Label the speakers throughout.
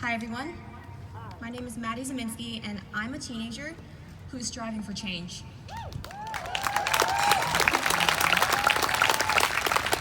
Speaker 1: Hi everyone, my name is Maddie Zeminski and I'm a teenager who's striving for change.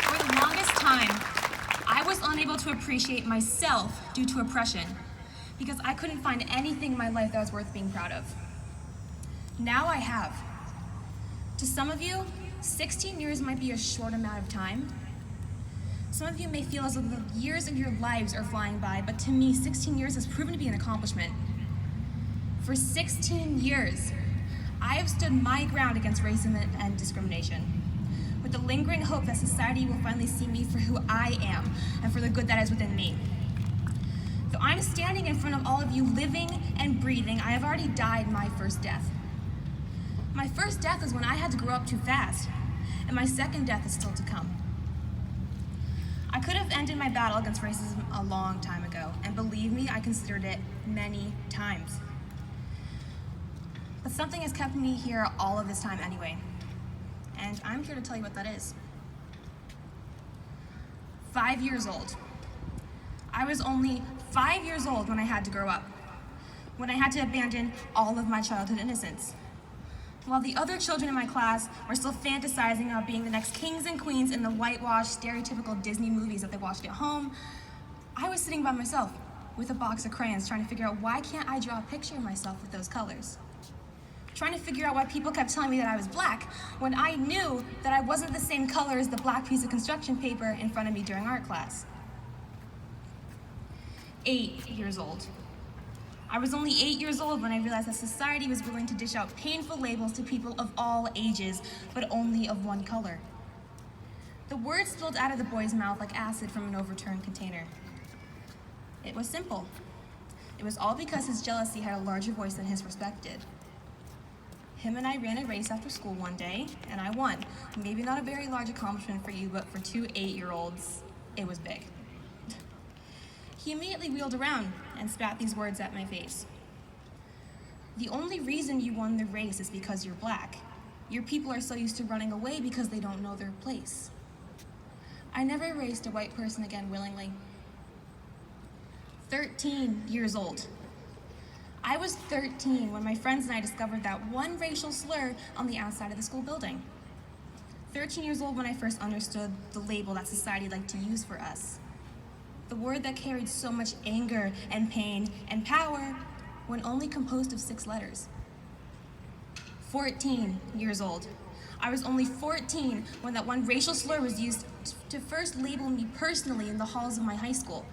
Speaker 1: For the longest time, I was unable to appreciate myself due to oppression because I couldn't find anything in my life that was worth being proud of. Now I have. To some of you, 16 years might be a short amount of time. Some of you may feel as though the years of your lives are flying by, but to me, 16 years has proven to be an accomplishment. For 16 years, I have stood my ground against racism and discrimination, with the lingering hope that society will finally see me for who I am and for the good that is within me. Though I'm standing in front of all of you living and breathing, I have already died my first death. My first death was when I had to grow up too fast, and my second death is still to come. I could have ended my battle against racism a long time ago, and believe me, I considered it many times. But something has kept me here all of this time anyway, and I'm here to tell you what that is. 5 years old. I was only 5 years old when I had to grow up, when I had to abandon all of my childhood innocence. While the other children in my class were still fantasizing about being the next kings and queens in the whitewashed, stereotypical Disney movies that they watched at home, I was sitting by myself with a box of crayons trying to figure out why can't I draw a picture of myself with those colors. Trying to figure out why people kept telling me that I was black when I knew that I wasn't the same color as the black piece of construction paper in front of me during art class. 8 years old. I was only 8 years old when I realized that society was willing to dish out painful labels to people of all ages, but only of one color. The words spilled out of the boy's mouth like acid from an overturned container. It was simple. It was all because his jealousy had a larger voice than his respect did. Him and I ran a race after school one day, and I won. Maybe not a very large accomplishment for you, but for two 8-year-olds, it was big. He immediately wheeled around and spat these words at my face. The only reason you won the race is because you're black. Your people are so used to running away because they don't know their place. I never raced a white person again willingly. 13 years old. I was 13 when my friends and I discovered that one racial slur on the outside of the school building. 13 years old when I first understood the label that society liked to use for us. The word that carried so much anger and pain and power when only composed of 6 letters. 14 years old. I was only 14 when that one racial slur was used to first label me personally in the halls of my high school.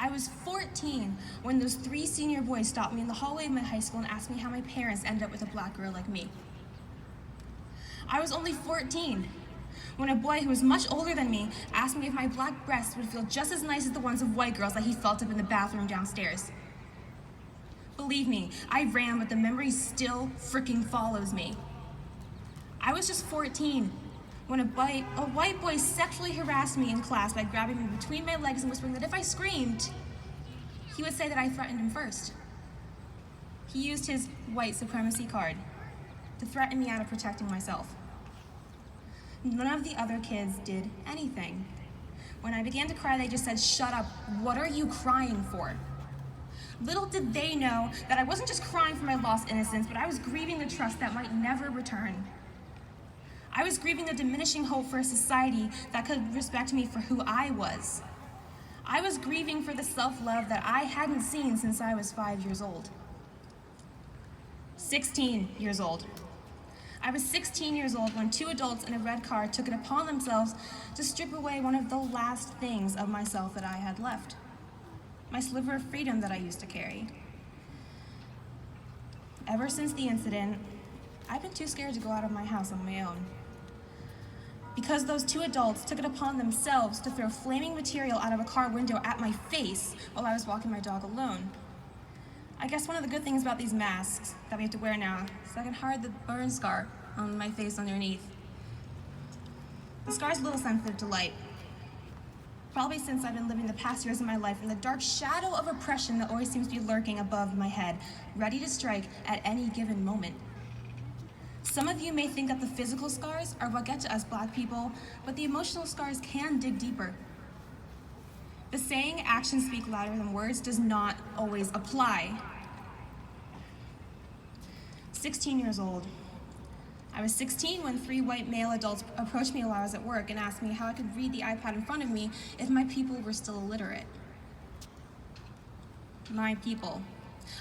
Speaker 1: I was 14 when those 3 senior boys stopped me in the hallway of my high school and asked me how my parents ended up with a black girl like me. I was only 14 when a boy who was much older than me asked me if my black breasts would feel just as nice as the ones of white girls that he felt up in the bathroom downstairs. Believe me, I ran, but the memory still freaking follows me. I was just 14 when a white boy sexually harassed me in class by grabbing me between my legs and whispering that if I screamed, he would say that I threatened him first. He used his white supremacy card to threaten me out of protecting myself. None of the other kids did anything. When I began to cry, they just said, "Shut up, what are you crying for?" Little did they know that I wasn't just crying for my lost innocence, but I was grieving the trust that might never return. I was grieving the diminishing hope for a society that could respect me for who I was. I was grieving for the self-love that I hadn't seen since I was 5 years old. 16 years old. I was 16 years old when 2 adults in a red car took it upon themselves to strip away one of the last things of myself that I had left. My sliver of freedom that I used to carry. Ever since the incident, I've been too scared to go out of my house on my own. Because those 2 adults took it upon themselves to throw flaming material out of a car window at my face while I was walking my dog alone. I guess one of the good things about these masks that we have to wear now is I can hide the burn scar on my face underneath. The scar's a little sensitive to light. Probably since I've been living the past years of my life in the dark shadow of oppression that always seems to be lurking above my head, ready to strike at any given moment. Some of you may think that the physical scars are what get to us black people, but the emotional scars can dig deeper. The saying, actions speak louder than words, does not always apply. 16 years old. I was 16 when 3 white male adults approached me while I was at work and asked me how I could read the iPad in front of me if my people were still illiterate. My people.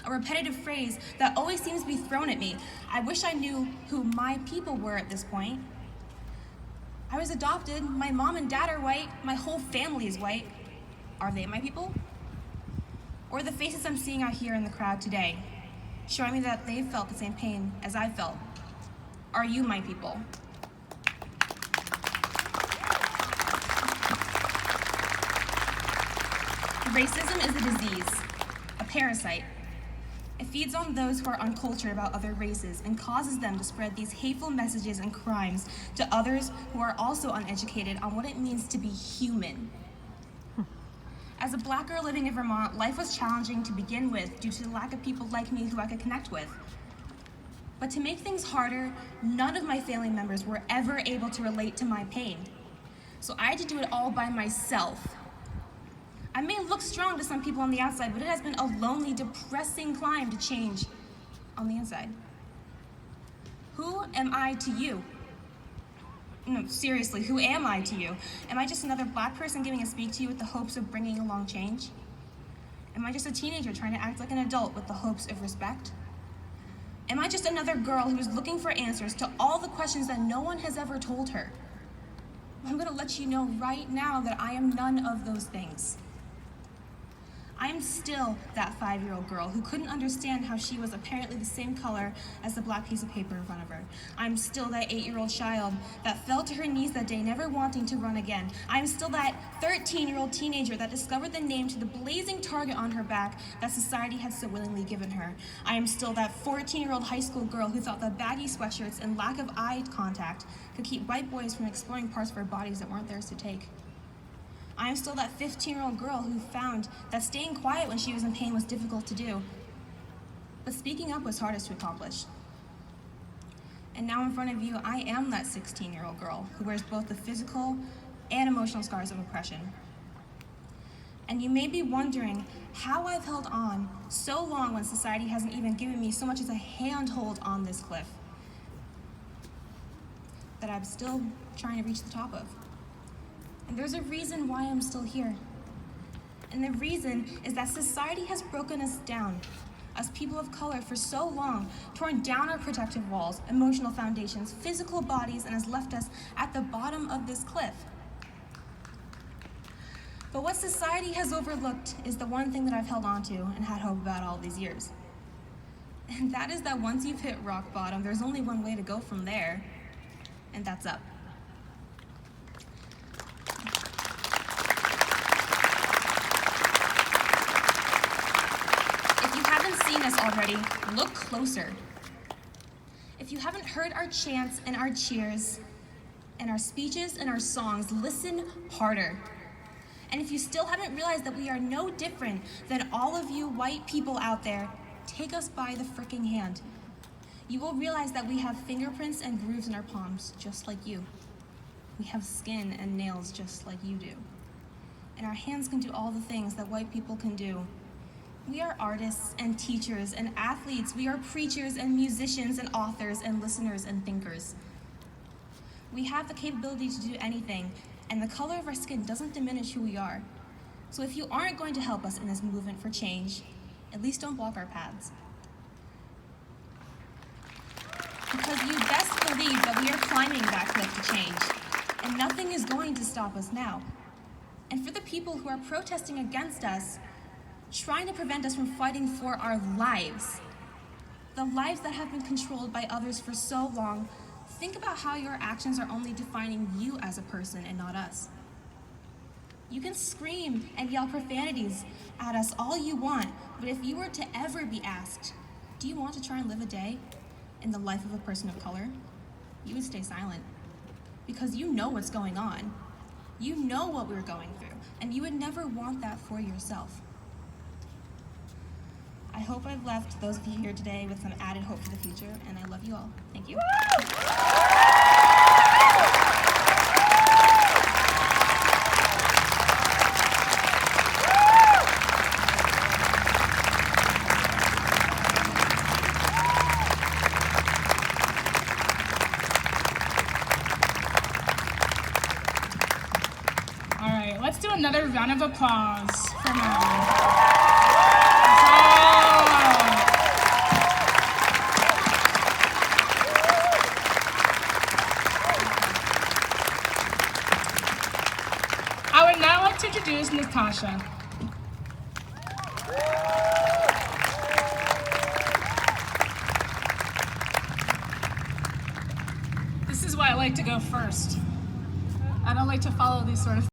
Speaker 1: A repetitive phrase that always seems to be thrown at me. I wish I knew who my people were at this point. I was adopted, my mom and dad are white, my whole family is white. Are they my people? Or the faces I'm seeing out here in the crowd today, showing me that they've felt the same pain as I felt. Are you my people? Racism is a disease, a parasite. It feeds on those who are uncultured about other races and causes them to spread these hateful messages and crimes to others who are also uneducated on what it means to be human. As a Black girl living in Vermont, life was challenging to begin with due to the lack of people like me who I could connect with. But to make things harder, none of my family members were ever able to relate to my pain. So I had to do it all by myself. I may look strong to some people on the outside, but it has been a lonely, depressing climb to change on the inside. Who am I to you? No, seriously, who am I to you? Am I just another Black person giving a speak to you with the hopes of bringing along change? Am I just a teenager trying to act like an adult with the hopes of respect? Am I just another girl who is looking for answers to all the questions that no one has ever told her? I'm gonna let you know right now that I am none of those things. I am still that 5-year-old girl who couldn't understand how she was apparently the same color as the black piece of paper in front of her. I'm still that 8-year-old child that fell to her knees that day, never wanting to run again. I'm still that 13-year-old teenager that discovered the name to the blazing target on her back that society had so willingly given her. I am still that 14-year-old high school girl who thought that baggy sweatshirts and lack of eye contact could keep white boys from exploring parts of her bodies that weren't theirs to take. I am still that 15-year-old girl who found that staying quiet when she was in pain was difficult to do, but speaking up was hardest to accomplish. And now in front of you, I am that 16-year-old girl who wears both the physical and emotional scars of oppression. And you may be wondering how I've held on so long when society hasn't even given me so much as a handhold on this cliff that I'm still trying to reach the top of. And there's a reason why I'm still here. And the reason is that society has broken us down as people of color for so long, torn down our protective walls, emotional foundations, physical bodies, and has left us at the bottom of this cliff. But what society has overlooked is the one thing that I've held on to and had hope about all these years. And that is that once you've hit rock bottom, there's only one way to go from there, and that's up. Us already, look closer. If you haven't heard our chants and our cheers and our speeches and our songs, listen harder. And if you still haven't realized that we are no different than all of you white people out there, take us by the fricking hand. You will realize that we have fingerprints and grooves in our palms, just like you. We have skin and nails just like you do. And our hands can do all the things that white people can do. We are artists and teachers and athletes. We are preachers and musicians and authors and listeners and thinkers. We have the capability to do anything, and the color of our skin doesn't diminish who we are. So if you aren't going to help us in this movement for change, at least don't block our paths. Because you best believe that we are climbing that cliff to change, and nothing is going to stop us now. And for the people who are protesting against us, trying to prevent us from fighting for our lives, the lives that have been controlled by others for so long, think about how your actions are only defining you as a person and not us. You can scream and yell profanities at us all you want, but if you were to ever be asked, do you want to try and live a day in the life of a person of color, you would stay silent. Because you know what's going on. You know what we're going through, and you would never want that for yourself. I hope I've left those of you here today with some added hope for the future, and I love you all. Thank you.
Speaker 2: of applause for Madeline. I would now like to introduce Natasha. This is why I like to go first. I don't like to follow these sort of